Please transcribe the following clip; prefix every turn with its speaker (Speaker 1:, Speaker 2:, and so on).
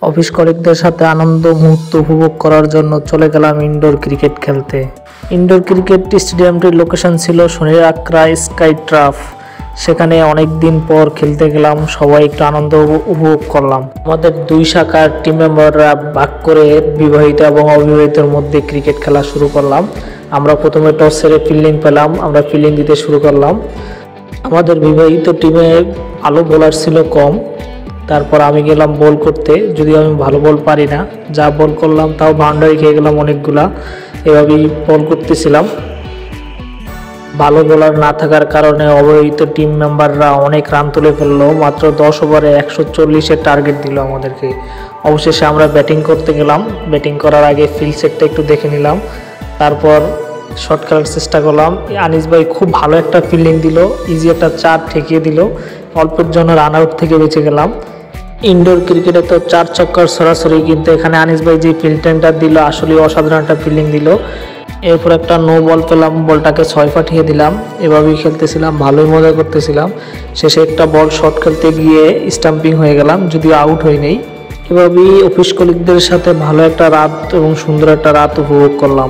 Speaker 1: Office কলিগদের সাথে আনন্দ মুহূর্ত উপভোগ করার জন্য চলে গেলাম ইনডোর ক্রিকেট খেলতে। ইনডোর ক্রিকেট স্টেডিয়ামটির লোকেশন ছিল শনির আকরা স্কাই ট্রাফ। সেখানে অনেক দিন পর খেলতে গেলাম, সবাই একটু আনন্দ উপভোগ করলাম। আমাদের দুই শাখার টিম মেম্বাররা ভাগ করে বিবাহিত এবং অবিবাহিতের মধ্যে ক্রিকেট খেলা শুরু করলাম। আমরা প্রথমে টস সেরে ফিল্ডিং পেলাম, আমরা ফিল্ডিং দিতে শুরু করলাম। আমাদের বিবাহিত টিমে ভালো বোলার ছিল কম, তারপর আমি গেলাম বল করতে। যদিও আমি ভালো বল পারি না, যা বল করলাম তাও বাউন্ডারি খেয়ে গেলাম অনেকগুলা। এভাবেই বল করতেছিলাম। ভালো বোলার না থাকার কারণে অবিবাহিত টিম মেম্বাররা অনেক রান তুলে ফেললো। মাত্র 10 ওভারে 140-এর টার্গেট দিল আমাদেরকে। অবশেষে আমরা ব্যাটিং করতে গেলাম। ব্যাটিং করার আগে ফিল্ড সেটটা একটু দেখে নিলাম, তারপর শট খেলার চেষ্টা করলাম। আনিস ভাই খুব ভালো একটা ফিল্ডিং দিল, ইজি একটা 4 ঠেকিয়ে দিল। অল্পের জন্য রান আউট থেকে বেঁচে গেলাম। ইনডোর ক্রিকেটে তো 4 ছক্কার সরাসরি, কিন্তু এখানে আনিস ভাই যে ফিল্ডিংটা দিল আসলে অসাধারণ একটা ফিল্ডিং দিল। এরপর একটা নো বল পেলাম, বলটাকে 6 পাঠিয়ে দিলাম। এভাবেই খেলতেছিলাম, ভালোই মজা করতেছিলাম। শেষে একটা বল শট খেলতে গিয়ে স্টাম্পিং হয়ে গেলাম, যদিও আউট হই নাই। এভাবেই অফিস কলিগদের সাথে ভালো একটা রাত এবং সুন্দর একটা রাত উপভোগ করলাম।